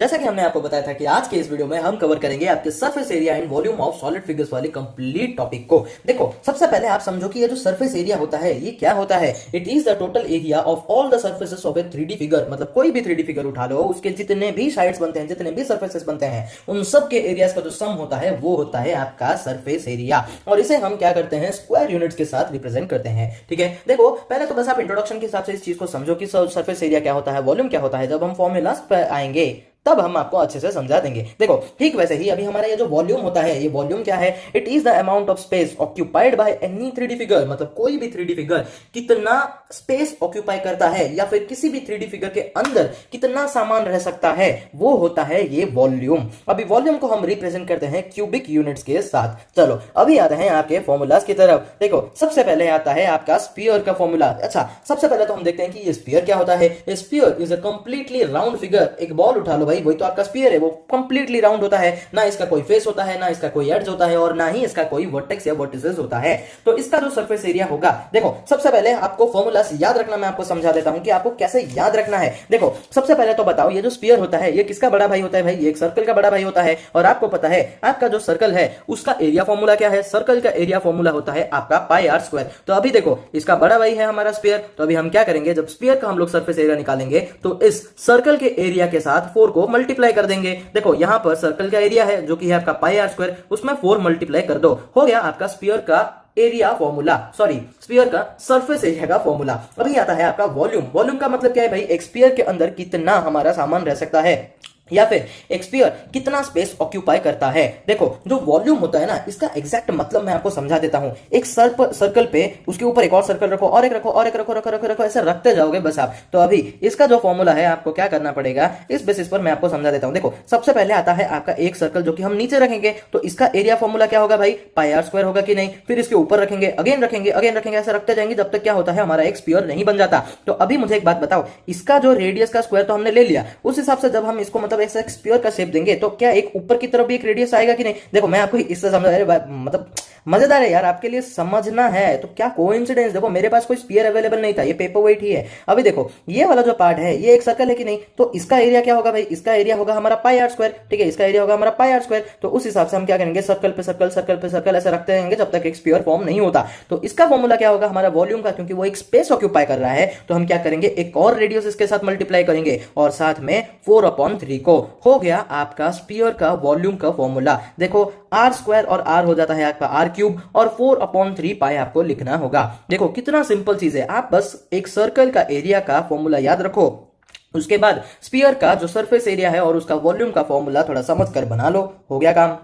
जैसा कि हमने आपको बताया था कि आज के इस वीडियो में हम कवर करेंगे आपके surface area and volume of solid figures वाले कंप्लीट टॉपिक को। देखो, सबसे पहले आप समझो कि ये जो सरफेस एरिया होता है ये क्या होता है। It is the total area of all the surfaces of A 3D figure. मतलब कोई भी 3D फिगर उठा लो, उसके जितने भी साइड्स बनते हैं, जितने भी सर्फेसेस बनते हैं, उन सब के एरियाज का जो सम होता है वो होता है आपका सरफेस एरिया। और इसे हम क्या करते हैं, स्क्वायर यूनिट्स के साथ रिप्रेजेंट करते हैं। ठीक है, देखो पहले तो बस आप इंट्रोडक्शन के हिसाब से इस चीज को समझो कि सरफेस एरिया क्या होता है, वॉल्यूम क्या होता है। जब हम फॉर्मूलाज पर आएंगे तब हम आपको अच्छे से समझा देंगे। देखो, ठीक वैसे ही अभी हमारा ये जो वॉल्यूम होता है, ये वॉल्यूम क्या है, it is the amount of space occupied by any 3D figure. मतलब कोई भी 3D फिगर कितना स्पेस ऑक्यूपाई करता है या फिर किसी भी 3D फिगर के अंदर कितना सामान रह सकता है, वो होता है ये वॉल्यूम। अभी वॉल्यूम को हम रिप्रेजेंट करते हैं क्यूबिक यूनिट्स के साथ। चलो अभी आते हैं आपके फॉर्मूलाज की तरफ। देखो, सबसे पहले आता है आपका स्फीयर का फॉर्मूला। अच्छा, सबसे पहले तो हम देखते हैं कि ये स्फीयर क्या होता है। Sphere is a completely round figure. एक बॉल उठा लो भाई, वही तो आपका स्फीयर है, वो कंप्लीटली राउंड होता है। ना इसका कोई फेस होता है, ना इसका कोई एड्ज होता है, और ना ही इसका कोई वर्टेक्स या वर्टिसेस होता है। तो इसका जो सरफेस एरिया होगा, देखो सबसे पहले आपको फॉर्मूला याद रखना, मैं आपको समझा देता हूं कि आपको कैसे याद रखना है। देखो, सबसे पहले तो बताओ, ये जो स्फीयर होता है ये किसका बड़ा भाई होता है भाई, ये एक सर्कल का बड़ा भाई होता है। और आपको पता है आपका जो सर्कल है उसका एरिया फॉर्मूला क्या है, सर्कल का एरिया फॉर्मूला होता है आपका पाई आर स्क्वायर। तो अभी देखो, इसका बड़ा भाई है हमारा स्फीयर। तो अभी हम क्या करेंगे, जब स्फीयर का हम लोग सरफेस एरिया निकालेंगे तो इस सर्कल के एरिया के साथ 4 को मल्टीप्लाई कर देंगे। देखो, यहां पर सर्कल का एरिया है जो कि है आपका पाई आर स्क्वायर, उसमें 4 मल्टीप्लाई कर दो, हो गया आपका स्फीयर का एरिया फॉर्मूला, सॉरी स्फीयर का सरफेस एरिया का फॉर्मूला। अभी आता है आपका वॉल्यूम। वॉल्यूम का मतलब क्या है भाई, एक स्फीयर के अंदर कितना हमारा सामान रह सकता है या फिर एक स्फीयर कितना स्पेस ऑक्यूपाई करता है। देखो, जो वॉल्यूम होता है ना, इसका एग्जैक्ट मतलब मैं आपको समझा देता हूं। एक सर्कल पे उसके ऊपर एक और सर्कल रखो, और एक रखो, और एक रखो, ऐसे रखते जाओगे बस आप। तो अभी इसका जो फॉर्मूला है आपको क्या करना पड़ेगा, इस बेसिस पर मैं आपको समझा देता हूं। देखो, सबसे पहले आता है आपका एक सर्कल जो कि हम नीचे रखेंगे, तो इसका एरिया फॉर्मूला क्या होगा भाई, पाई आर स्क्वायर होगा कि नहीं। फिर इसके ऊपर रखेंगे, अगेन रखेंगे, ऐसे रखते जाएंगे जब तक क्या होता है, हमारा एक स्फीयर नहीं बन जाता। तो अभी मुझे एक बात बताओ, इसका जो रेडियस का स्क्वायर तो हमने ले लिया, उस हिसाब से जब हम इसको मतलब ऐसे स्फीयर का शेप देंगे तो क्या एक ऊपर की तरफ भी एक रेडियस आएगा कि नहीं। देखो, मैं आपको इससे समझा, मतलब मजेदार है यार, आपके लिए समझना है। तो क्या कोइंसिडेंस, देखो मेरे पास कोई स्फीयर अवेलेबल नहीं था, ये पेपर वेट ही है। अभी देखो, ये वाला जो पार्ट है ये एक सर्कल है कि नहीं, तो इसका एरिया क्या होगा भाई, इसका एरिया होगा हमारा पाई आर स्क्वायर। ठीक है, इसका एरिया होगा हमारा पाई आर स्क्वायर। तो उस हिसाब से हम क्या करेंगे, सर्कल पे सर्कल, सर्कल पे सर्कल ऐसे रखते रहेंगे जब तक एक स्फीयर फॉर्म नहीं होता। तो इसका फॉर्मूला क्या होगा हमारा वॉल्यूम का, क्योंकि वो एक स्पेस ऑक्यूपाई कर रहा है, तो हम क्या करेंगे, एक और रेडियस इसके साथ मल्टीप्लाई करेंगे और साथ में 4/3 को, हो गया आपका स्फीयर का वॉल्यूम का फॉर्मूला। देखो, आर स्क्वायर और आर हो जाता है आपका आर क्यूब, और 4/3 पाई आपको लिखना होगा। देखो कितना सिंपल चीज है, आप बस एक सर्कल का एरिया का फॉर्मूला याद रखो, उसके बाद स्फीयर का जो सरफेस एरिया है और उसका वॉल्यूम का फॉर्मूला थोड़ा समझ कर बना लो, हो गया काम।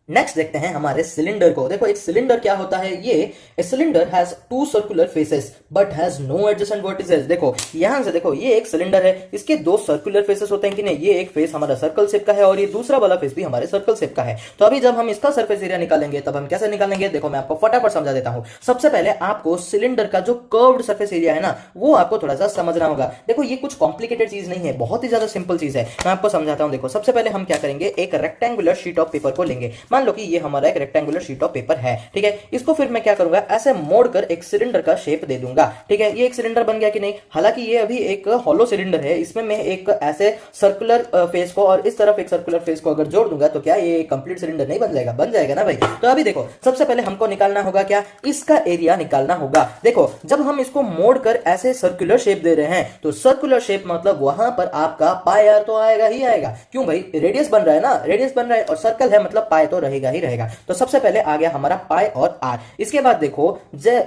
नेक्स्ट देखते हैं हमारे सिलेंडर को। देखो, एक सिलेंडर क्या होता है, ये cylinder has 2 circular faces but has no adjacent vertices. देखो यहां से देखो, ये एक सिलेंडर है, इसके 2 सर्कुलर फेसेस होते हैं कि नहीं। ये एक फेस हमारा सर्कल शेप का है और ये दूसरा वाला फेस भी हमारे सर्कल शेप का है। तो अभी जब हम इसका सरफेस एरिया निकालेंगे तब हम कैसे निकालेंगे, देखो मैं आपको फटाफट समझा देता हूं। सबसे पहले आपको सिलेंडर का जो कर्व्ड सरफेस एरिया है ना, वो आपको थोड़ा सा समझना होगा। देखो, ये कुछ कॉम्प्लिकेटेड चीज नहीं है, बहुत ही ज्यादा सिंपल चीज है, मैं आपको समझाता हूं। देखो, सबसे पहले हम क्या करेंगे, एक रेक्टेंगुलर शीट ऑफ पेपर को लेंगे। मान लो कि ये हमारा एक रेक्टेंगुलर शीट ऑफ पेपर है। ठीक है, इसको फिर मैं क्या करूंगा, ऐसे मोड़कर एक सिलेंडर का शेप दे दूंगा। ठीक है, ये एक सिलेंडर बन गया कि नहीं। हालांकि ये अभी एक हॉलो सिलेंडर है, इसमें मैं एक ऐसे सर्कुलर फेस को और इस तरफ एक सर्कुलर फेस को अगर जोड़ दूंगा तो क्या ये कंप्लीट सिलेंडर नहीं बन जाएगा, बन जाएगा ना भाई। तो अभी देखो, सबसे पहले हमको निकालना होगा क्या, इसका एरिया निकालना होगा। देखो, जब हम इसको मोड़कर ऐसे सर्कुलर शेप दे रहे हैं तो सर्कुलर शेप मतलब वहां पर आपका पाई आर तो आएगा ही आएगा। क्यों भाई, रेडियस बन रहा है ना, रेडियस बन रहा है और सर्कल है मतलब पाई तो रहेगा ही रहेगा। तो सबसे पहले आ गया हमारा पाई और आर। इसके बाद देखो,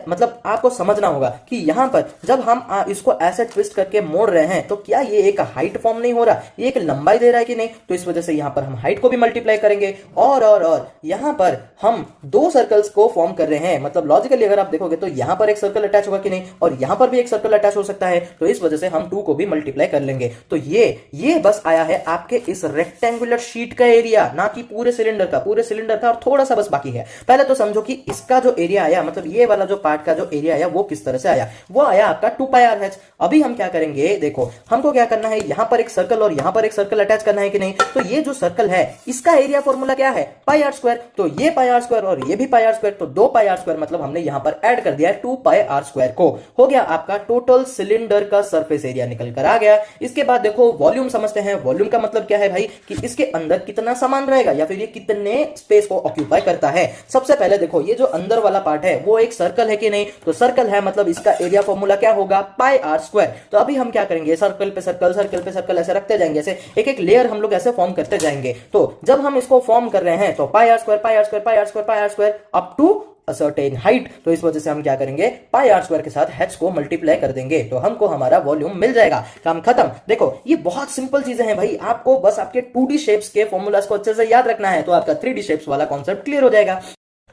मतलब आपको समझना होगा कि यहां पर जब हम इसको ऐसे ट्विस्ट करके मोड़ रहे हैं तो क्या ये एक हाइट फॉर्म नहीं हो रहा, ये एक लंबाई दे रहा है कि नहीं। तो इस वजह से यहां पर हम हाइट को भी मल्टीप्लाई करेंगे और यहां पर हम 2 सर्कल्स को फॉर्म कर रहे हैं। मतलब लॉजिकली अगर आप देखोगे तो यहां पर एक सर्कल अटैच होगा कि नहीं, और यहां पर भी एक सर्कल अटैच हो सकता है। तो इस वजह से हम 2 को भी मल्टीप्लाई कर लेंगे। तो ये बस आया है आपके इस रेक्टेंगुलर शीट का एरिया, ना कि पूरे सिलेंडर का। पूरे सिलेंडर था और थोड़ा सा बस बाकी है। पहले तो समझो कि इसका जो एरिया आया, मतलब ये वाला जो पार्ट का जो एरिया आया वो किस तरह से आया, वो आया आपका 2πr h। अभी हम क्या करेंगे, देखो हमको क्या करना है, यहां पर एक सर्कल और यहां पर एक सर्कल अटैच करना है कि नहीं। तो ये जो सर्कल है इसका एरिया फॉर्मूला क्या है, πr²। तो ये πr² और ये भी πr², तो 2πr², मतलब हमने यहां पर ऐड कर दिया है 2πr² को। हो गया आपका टोटल सिलेंडर का सरफेस एरिया निकल कर आ गया। इसके बाद देखो वॉल्यूम समझते हैं। वॉल्यूम का मतलब क्या है भाई, कि इसके अंदर कितना सामान रहेगा या फिर ये कितने स्पेस को ऑक्यूपाई करता है। सबसे पहले देखो ये जो अंदर वाला पार्ट है वो एक सर्कल है कि नहीं, तो सर्कल है मतलब इसका एरिया फॉर्मूला क्या होगा, πr²। तो अभी हम क्या करेंगे, सर्कल पे सर्कल सर्कल पे सर्कल ऐसे रखते जाएंगे, ऐसे एक एक लेयर हम लोग ऐसे फॉर्म करते जाएंगे। तो जब हम इसको फॉर्म कर रहे हैं तो πr² πr² πr² πr² up to certain height. तो इस वजह से हम क्या करेंगे, πr² के साथ h को मल्टीप्लाई कर देंगे तो हमको हमारा वॉल्यूम मिल जाएगा। काम खत्म। देखो ये बहुत सिंपल चीजें हैं भाई, आपको बस आपके 2D शेप्स के फॉर्मूलास को अच्छे से याद रखना है तो आपका 3D शेप्स वाला कॉन्सेप्ट क्लियर हो जाएगा।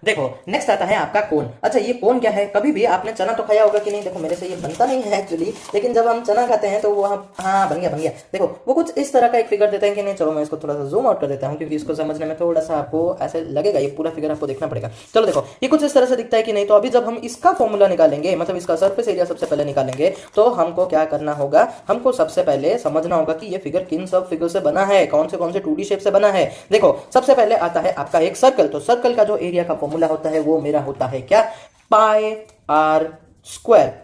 देखो नेक्स्ट आता है आपका कोन। अच्छा ये कोन क्या है, कभी भी आपने चना तो खाया होगा कि नहीं। देखो मेरे से ये बनता नहीं है एक्चुअली, लेकिन जब हम चना खाते हैं तो वो हम, हाँ बन गया। देखो वो कुछ इस तरह का एक फिगर देते हैं कि नहीं। चलो मैं इसको थोड़ा सा जूम आउट कर देता हूँ क्योंकि इसको समझने में थोड़ा सा आपको ऐसे लगेगा, ये पूरा फिगर आपको देखना पड़ेगा। चलो देखो ये कुछ इस तरह से दिखता है कि नहीं। तो अभी जब हम इसका फॉर्मूला निकालेंगे, मतलब इसका सर्फेस एरिया सबसे पहले निकालेंगे, तो हमको क्या करना होगा, हमको सबसे पहले समझना होगा कि ये फिगर किन सब फिगर से बना है, कौन से 2D शेप से बना है। देखो सबसे पहले आता है आपका एक सर्कल। तो सर्कल का जो एरिया का फॉर्मूला होता है वो होता है क्या, πr²।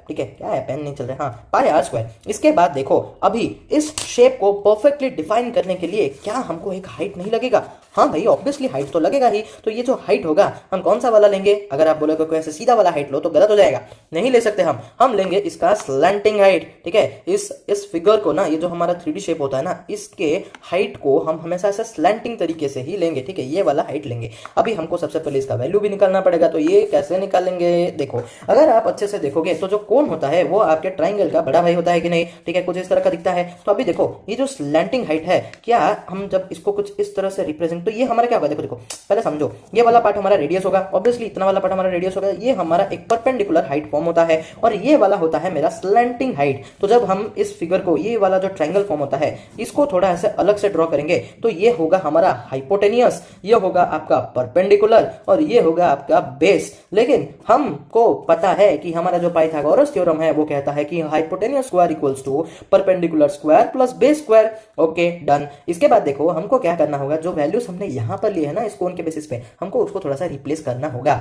ठीक है, क्या है पेन नहीं चल रहा, हाँ πr²। इसके बाद देखो अभी इस शेप को परफेक्टली डिफाइन करने के लिए क्या हमको एक हाइट नहीं लगेगा। हाँ भाई ऑब्वियसली हाइट तो लगेगा ही। तो ये जो हाइट होगा हम कौन सा वाला लेंगे, अगर आप बोलोगे कोई ऐसे सीधा वाला हाइट लो तो गलत हो जाएगा, नहीं ले सकते हम लेंगे इसका स्लैंटिंग हाइट। ठीक है, इस फिगर को ना, ये जो हमारा 3D शेप होता है ना, इसके हाइट को हम हमेशा ऐसे स्लैंटिंग तरीके से ही लेंगे। ठीक है, ये वाला हाइट लेंगे। अभी हमको सबसे पहले इसका वैल्यू भी निकालना पड़ेगा। तो ये कैसे निकालेंगे, देखो अगर आप अच्छे से देखोगे तो जो कोन होता है वो आपके ट्राइंगल का बड़ा भाई होता है कि नहीं। ठीक है, कुछ इस तरह का दिखता है। तो अभी देखो ये जो स्लैंटिंग हाइट है, क्या हम जब इसको कुछ इस तरह से रिप्रेजेंट, तो ये हमारा क्या होगा, देखो पहले समझो, ये वाला पार्ट हमारा रेडियस होगा, ऑब्वियसली इतना वाला पार्ट हमारा रेडियस होगा। ये हमारा एक परपेंडिकुलर हाइट फॉर्म होता है और ये वाला होता है मेरा स्लैंटिंग हाइट। तो जब हम इस फिगर को, ये वाला जो ट्रायंगल फॉर्म होता है, इसको थोड़ा ऐसे अलग से ड्रॉ करेंगे तो ये होगा हमारा हाइपोटेनियस, ये होगा आपका परपेंडिकुलर और ये होगा आपका बेस। लेकिन हमको पता है कि हमारा जो पाइथागोरस थ्योरम है वो कहता है कि hypotenuse square equals to perpendicular square plus base square. Okay done. इसके बाद देखो हमको क्या करना होगा, जो वैल्यूज हमने यहां पर लिए है ना इस कोण के बेसिस पे, हमको उसको थोड़ा सा रिप्लेस करना होगा।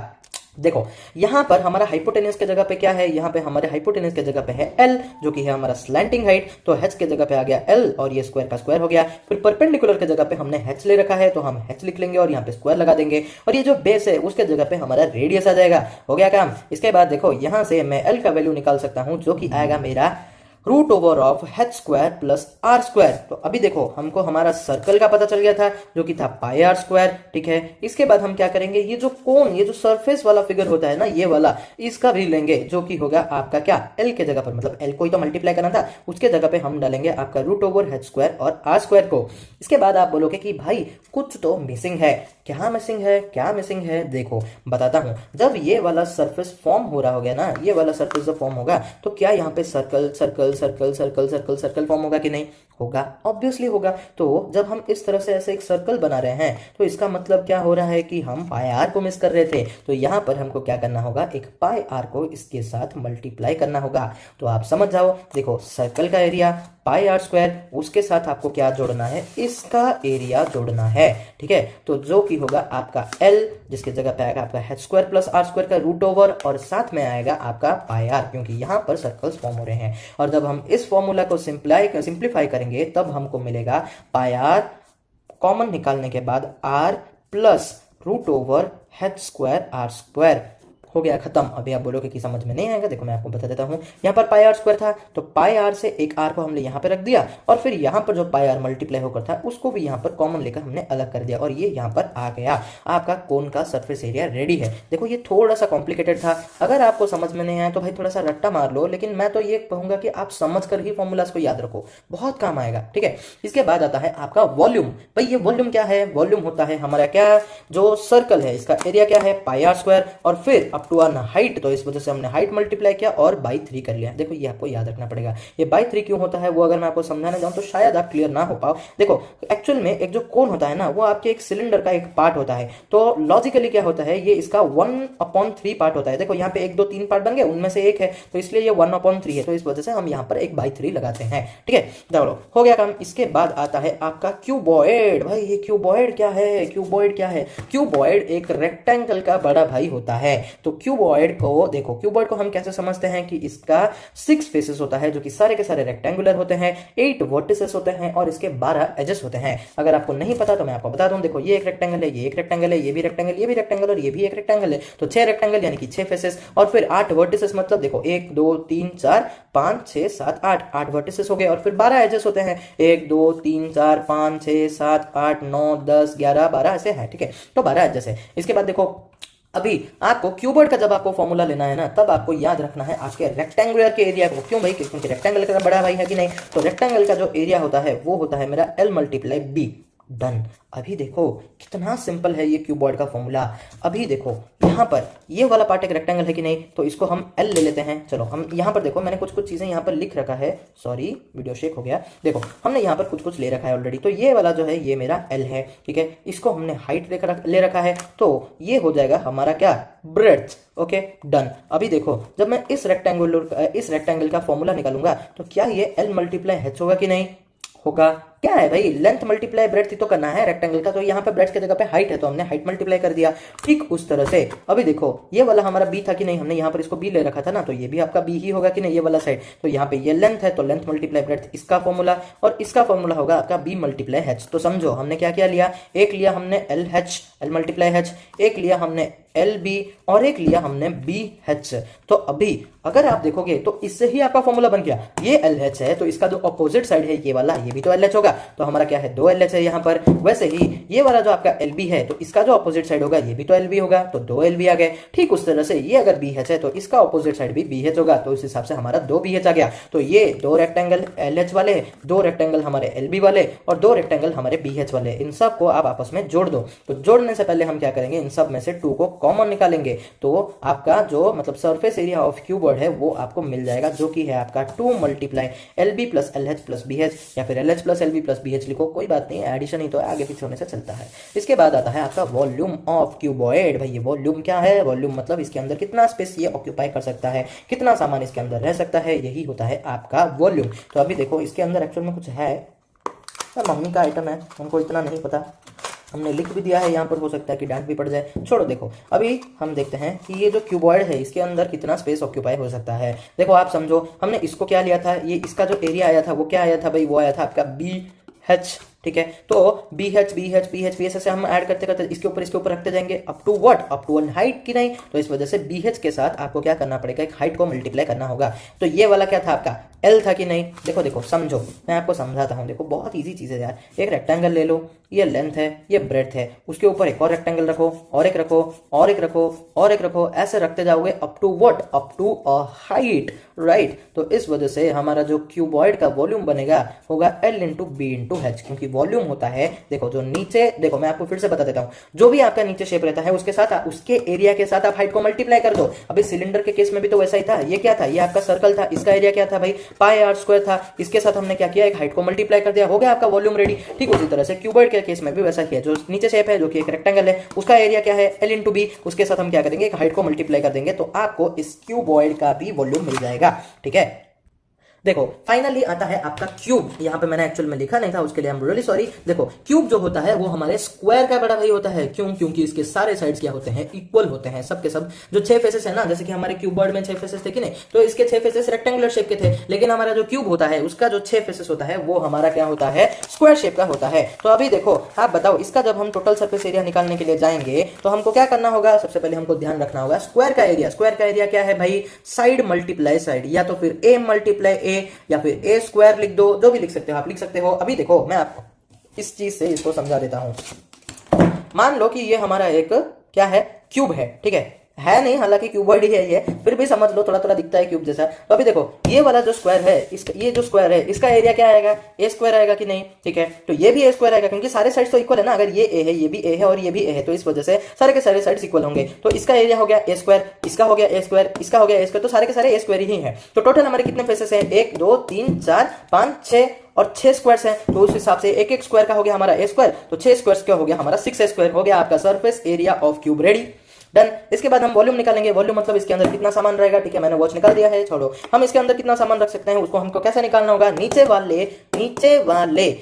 देखो यहां पर हमारा हाइपोटेनस के जगह पे क्या है, यहां पे हमारे हाइपोटेनस के जगह पे है L, जो कि है हमारा स्लैंटिंग हाइट। तो h के जगह पे आ गया L और ये स्क्वायर का स्क्वायर हो गया। फिर परपेंडिकुलर के जगह पे हमने h ले रखा है तो हम h लिख लेंगे और यहाँ पे स्क्वायर लगा देंगे। और ये जो बेस है उसके जगह पे हमारा रेडियस आ जाएगा। हो गया काम। इसके बाद देखो यहां से मैं L का वैल्यू निकाल सकता हूं जो कि आएगा मेरा √h² प्लस r²। तो अभी देखो हमको हमारा सर्कल का पता चल गया था जो कि था πr²। ठीक है, इसके बाद हम क्या करेंगे, ये जो कोण, ये जो सरफेस वाला फिगर होता है ना, ये वाला, इसका भी लेंगे जो कि होगा आपका क्या, L के जगह पर, मतलब L को ही तो मल्टीप्लाई करना था, उसके जगह पे हम डालेंगे आपका √h² और r² को। इसके बाद आप बोलोगे कि भाई कुछ तो मिसिंग है। क्या मिसिंग है, क्या मिसिंग है, देखो बताता हूं। जब ये वाला सरफेस फॉर्म हो रहा होगा ना, ये वाला सरफेस जब फॉर्म होगा तो क्या यहाँ पे circle circle circle circle circle circle form होगा कि नहीं, होगा, ऑब्वियसली होगा। तो जब हम इस तरह से ऐसे एक सर्कल बना रहे हैं तो इसका मतलब क्या हो रहा है कि हम πr को मिस कर रहे थे। तो यहाँ पर हमको क्या करना होगा, एक πr को इसके साथ मल्टीप्लाई करना होगा। तो आप समझ जाओ, देखो सर्कल का एरिया πr², उसके साथ आपको क्या जोड़ना है, इसका एरिया जोड़ना है। ठीक है, तो जो कि होगा आपका L, जिसके जगह पे आएगा आपका h² प्लस r² का √ और साथ में आएगा आपका πr, क्योंकि यहाँ पर सर्कल्स फॉर्म हो रहे हैं। और जब हम इस फॉर्मूला को सिंप्लीफाई करेंगे तब हमको मिलेगा πr, कॉमन निकालने के बाद r प्लस √h² r²। हो गया खत्म। अभी आप बोलोगे कि समझ में नहीं आएगा, देखो मैं आपको बता देता हूँ। यहाँ पर πr² था तो πr से एक r को हमने यहाँ पे रख दिया और फिर यहाँ पर जो πr मल्टीप्लाई होकर था उसको भी यहाँ पर कॉमन लेकर हमने अलग कर दिया और ये यहाँ पर आ गया। आपका कोन का सरफेस एरिया रेडी है। देखो ये थोड़ा सा कॉम्प्लिकेटेड था, अगर आपको समझ में नहीं आया तो भाई थोड़ा सा रट्टा मार लो, लेकिन मैं तो ये कहूंगा कि आप समझ कर ही फॉर्मूलाज को याद रखो, बहुत काम आएगा। ठीक है, इसके बाद आता है आपका वॉल्यूम। भाई ये वॉल्यूम क्या है, वॉल्यूम होता है हमारा क्या, जो सर्कल है इसका एरिया क्या है πr² और फिर अप टू अन हाइट, तो इस वजह से हमने हाइट मल्टीप्लाई किया और बाई 3 कर लिया। देखो ये आपको याद रखना पड़ेगा, ये बाई 3 क्यों होता है वो अगर मैं आपको समझाने जाऊं तो शायद आप क्लियर ना हो पाओ। देखो एक्चुअल में एक जो कोन होता है ना वो आपके एक सिलेंडर का एक पार्ट होता है, तो लॉजिकली क्या होता है ये इसका 1/3 पार्ट होता है। देखो यहाँ पे 1 2 3 पार्ट बन गए, उनमें से एक है तो इसलिए ये 1/3 है, तो इस वजह से हम यहाँ पर 1/3 लगाते हैं। ठीक है, चलो हो गया काम। इसके बाद आता है आपका क्यूबॉइड। भाई ये क्यूबॉइड क्या है, क्यूबॉइड क्या है? क्यूबॉइड एक रेक्टेंगल का बड़ा भाई होता है। तो क्यूबॉइड को देखो, क्यूबॉइड को हम कैसे समझते हैं कि इसका 6 फेसेस होता है जो कि सारे के सारे रेक्टेंगुलर होते हैं, 8 वर्टिसेस होते हैं और इसके 12 एजेस होते हैं। अगर आपको नहीं पता तो मैं आपको बता दूं, देखो ये एक रेक्टेंगल है, ये एक रेक्टेंगल है, ये भी रेक्टेंगल, ये भी रेक्टेंगल और ये भी एक रेक्टेंगल है, तो 6 रेक्टेंगल यानी कि 6 फेसेस और फिर 8 वर्टिसेस, मतलब देखो 1 2 3 4 5 6 7 8 वर्टिसेस हो गए और फिर 12 एजेस होते हैं, 1 2 3 4 5 6 7 8 9 10 11 12 ऐसे है। ठीक है, तो 12 एजेस है। इसके बाद देखो अभी आपको क्यूबॉइड का जब आपको फॉर्मूला लेना है ना तब आपको याद रखना है आपके रेक्टेंगुलर के एरिया को। क्यों भाई? क्योंकि रेक्टेंगल का बड़ा भाई है कि नहीं, तो रेक्टेंगल का जो एरिया होता है वो होता है मेरा L × B। डन। अभी देखो कितना सिंपल है ये क्यूबॉइड का फॉर्मूला। अभी देखो यहाँ पर ये वाला पार्ट एक रेक्टेंगल है कि नहीं, तो इसको हम L ले लेते हैं। चलो हम यहाँ पर देखो मैंने कुछ चीजें यहाँ पर लिख रखा है, सॉरी वीडियो शेक हो गया। देखो हमने यहाँ पर कुछ ले रखा है ऑलरेडी, तो ये वाला जो है ये मेरा L है। ठीक है, इसको हमने हाइट ले रखा है, तो ये हो जाएगा हमारा क्या, ब्रेड्थ। Okay done. अभी देखो जब मैं इस रेक्टेंगल का फॉर्मूला निकालूंगा तो क्या ये L × H होगा कि नहीं होगा? क्या है भाई, लेंथ मल्टीप्लाई ब्रेड्थ ही तो करना है रेक्टेंगल का, तो यहाँ पे ब्रेड्थ की जगह पे हाइट है तो हमने हाइट मल्टीप्लाई कर दिया। ठीक उस तरह से अभी देखो ये वाला हमारा बी था कि नहीं, हमने यहाँ पर इसको बी ले रखा था ना, तो ये भी आपका बी ही होगा कि नहीं, ये वाला साइड। तो यहाँ पे ये लेंथ है तो लेंथ मल्टीप्लाई ब्रेड्थ इसका फॉर्मूला, और इसका फॉर्मूला होगा आपका बी × H। तो समझो हमने क्या क्या लिया, एक लिया हमने L × H, एक लिया हमने LB और एक लिया हमने BH। तो अभी अगर आप देखोगे तो इससे ही आपका फॉर्मूला बन गया, ये LH है तो इसका जो अपोजिट साइड है ये वाला, ये भी तो LH होगा, तो हमारा क्या है 2 LH है यहाँ पर। वैसे ही ये वाला जो आपका LB है तो इसका जो अपोजिट साइड होगा ये भी तो LB होगा, तो 2 LB आ गए। ठीक उस तरह से ये अगर BH है तो इसका अपोजिट साइड भी BH होगा, तो इस हिसाब से हमारा 2 BH आ गया। तो ये 2 रेक्टेंगल LH वाले, 2 रेक्टेंगल हमारे LB वाले और 2 रेक्टेंगल हमारे BH वाले, इन सब को आप आपस में जोड़ दो। तो जोड़ने से पहले हम क्या करेंगे, इन सब में से 2 को कॉमन निकालेंगे, तो आपका जो मतलब सरफेस एरिया ऑफ क्यूबॉइड है वो आपको मिल जाएगा, जो कि है आपका 2 × LB + LH + BH, या फिर LH + LB + BH लिखो, कोई बात नहीं, एडिशन ही तो आगे पीछे होने से चलता है। इसके बाद आता है आपका वॉल्यूम ऑफ क्यूबॉइड। भाई ये वॉल्यूम क्या है, वॉल्यूम मतलब इसके अंदर कितना स्पेस ये ऑक्यूपाई कर सकता है, कितना सामान इसके अंदर रह सकता है, यही होता है आपका वॉल्यूम। तो अभी देखो इसके अंदर एक्चुअल में कुछ है, मम्मी का आइटम है, उनको इतना नहीं पता, हमने लिख भी दिया है यहाँ पर, हो सकता है कि डांट भी पड़ जाए, छोड़ो। देखो अभी हम देखते हैं कि ये जो क्यूबॉइड है इसके अंदर कितना स्पेस ऑक्यूपाई हो सकता है। देखो आप समझो हमने इसको क्या लिया था, ये इसका जो एरिया आया था वो क्या आया था भाई, वो आया था आपका BH। ठीक है, तो BH BH BH BH ऐसे हम ऐड करते करते इसके ऊपर रखते जाएंगे up to what, up to 1 height की नहीं, तो इस वजह से BH के साथ आपको क्या करना पड़ेगा, एक हाइट को मल्टीप्लाई करना होगा। तो ये वाला क्या था आपका L था कि नहीं। देखो देखो समझो, मैं आपको समझाता हूँ, देखो बहुत ईजी चीज़ है यार। एक रेक्टेंगल ले लो, ये लेंथ है, ये ब्रेड्थ है, उसके ऊपर एक और रेक्टेंगल रखो, और एक रखो, और एक रखो, और एक रखो, ऐसे रखते जाओगे up to what, up to a height, right. तो इस वजह से हमारा जो क्यूबॉइड का वॉल्यूम बनेगा होगा L × B × H, क्योंकि वॉल्यूम होता है, देखो जो नीचे, देखो मैं आपको फिर से बता देता हूँ, जो भी आपका नीचे शेप रहता है उसके साथ उसके एरिया के साथ आप हाइट को मल्टीप्लाई कर दो। अभी सिलेंडर के केस में भी तो वैसा ही था, ये क्या था, ये आपका सर्कल था, इसका एरिया क्या था भाई πr² था, इसके साथ हमने क्या किया, एक हाइट को मल्टीप्लाई कर दिया, हो गया आपका वॉल्यूम रेडी। ठीक उसी तरह से क्यूबॉइड के केस में भी वैसा किया, जो नीचे शेप है जो कि एक रेक्टेंगल है उसका एरिया क्या है L × B, उसके साथ हम क्या करेंगे, एक हाइट को मल्टीप्लाई कर देंगे, तो आपको इस क्यूबॉइड का भी वॉल्यूम मिल जाएगा। ठीक है, देखो फाइनली आता है आपका क्यूब। यहाँ पे मैंने एक्चुअल में लिखा नहीं था, उसके लिए आई एम रियली सॉरी। देखो क्यूब जो होता है वो हमारे स्क्वायर का बड़ा भाई होता है। क्यों? क्योंकि इसके सारे साइड्स क्या होते हैं, इक्वल होते हैं, सब के सब। जो 6 फेसेस है ना, जैसे कि हमारे क्यूबॉइड में 6 फेसेस थे कि नहीं, तो इसके 6 फेसेस रेक्टेंगुलर शेप के थे, लेकिन हमारा जो क्यूब होता है उसका जो 6 फेसेस होता है वो हमारा क्या होता है, स्क्वायर शेप का होता है। तो अभी देखो आप बताओ, इसका जब हम टोटल सरफेस एरिया निकालने के लिए जाएंगे तो हमको क्या करना होगा, सबसे पहले हमको ध्यान रखना होगा स्क्वायर का एरिया। स्क्वायर का एरिया क्या है भाई, साइड मल्टीप्लाई साइड, या तो फिर A × A, या फिर A² लिख दो, जो भी लिख सकते हो आप लिख सकते हो। अभी देखो मैं आपको इस चीज से इसको समझा देता हूं। मान लो कि ये हमारा एक क्या है, क्यूब है, ठीक है, है नहीं, हालांकि क्यूबॉइड ही है ये, फिर भी समझ लो थोड़ा थोड़ा दिखता है क्यूब जैसा। तो अभी देखो ये वाला जो स्क्वायर है, इसका ये जो स्क्वायर है इसका एरिया क्या आएगा, ए स्क्वायर आएगा कि नहीं, ठीक है। तो ये भी ए स्क्वायर आएगा क्योंकि सारे साइड्स तो इक्वल है ना, अगर ये ए है ये भी ए है और ये भी ए है, तो इस वजह से सारे के सारे साइड्स इक्वल होंगे। तो इसका एरिया हो गया ए स्क्वायर, इसका हो गया ए स्क्वायर, इसका हो गया ए स्क्वायर, तो सारे के सारे ए स्क्वायर ही है। तो टोटल हमारे कितने फेसेस हैं, 1 2 3 4 5 6 और 6 स्क्वायर्स हैं। तो उस हिसाब से एक एक स्क्वायर का हो गया हमारा ए स्क्वायर, तो 6 स्क्वायर्स का हो गया हमारा 6 स्क्वायर, हो गया आपका surface area of cube ready, done. इसके बाद हम वॉल्यूम निकालेंगे। वॉल्यूम मतलब इसके अंदर कितना सामान रहेगा, ठीक है, मैंने वॉच निकाल दिया है, छोड़ो। हम इसके अंदर कितना सामान रख सकते हैं उसको हमको कैसे निकालना होगा, नीचे वाले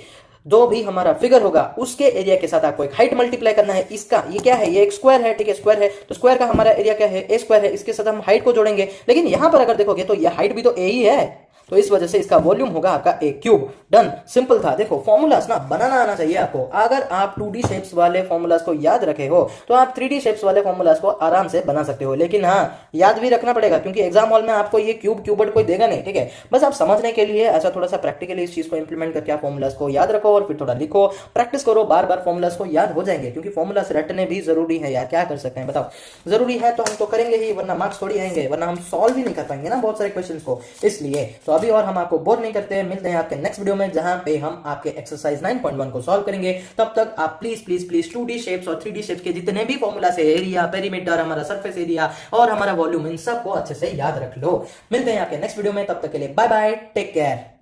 जो भी हमारा फिगर होगा उसके एरिया के साथ आपको एक हाइट मल्टीप्लाई करना है। इसका ये क्या है, ये एक स्क्वायर है, ठीक है, स्क्वायर है, तो स्क्वायर का हमारा एरिया क्या है, ए स्क्वायर है, इसके साथ हम हाइट को जोड़ेंगे। लेकिन यहां पर अगर देखोगे तो ये हाइट भी तो ए ही है, तो इस वजह से इसका वॉल्यूम होगा आपका ए क्यूब, डन। सिंपल था। देखो फॉर्मूलास ना बनाना आना चाहिए आपको। अगर आप 2D शेप्स वाले फॉर्मूलास को याद रखे हो तो आप 3D शेप्स वाले फॉर्मूलास को आराम से बना सकते हो। लेकिन हाँ, याद भी रखना पड़ेगा क्योंकि एग्जाम हॉल में आपको ये क्यूब क्यूबर्ड कोई देगा नहीं, ठीक है। बस आप समझने के लिए ऐसा थोड़ा सा प्रैक्टिकली इस चीज को इंप्लीमेंट करके आप फॉर्मूलास को याद रखो और फिर थोड़ा लिखो, प्रैक्टिस करो, बार बार फॉर्मूलास को याद हो जाएंगे। क्योंकि फॉर्मूलास रटने भी जरूरी है यार, क्या कर सकते हैं बताओ, जरूरी है तो हम तो करेंगे ही, वरना मार्क्स थोड़ी आएंगे, वरना हम सॉल्व ही नहीं कर पाएंगे ना बहुत सारे क्वेश्चंस को। इसलिए तो अभी और हम आपको नहीं करते हैं, मिलते हैं आपके नेक्स्ट वीडियो में जहां पे हम आपके एक्सरसाइज 9.1 को सॉल्व करेंगे। तब तक आप please please please 2D shapes और 3D शेप्स के जितने भी फॉर्मूला से एरिया, पेरीमीटर, हमारा सरफेस एरिया और हमारा वॉल्यूम, इन सबको अच्छे से याद रख लो। मिलते हैं आपके नेक्स्ट वीडियो में, तब तक के लिए बाय बाय, टेक केयर।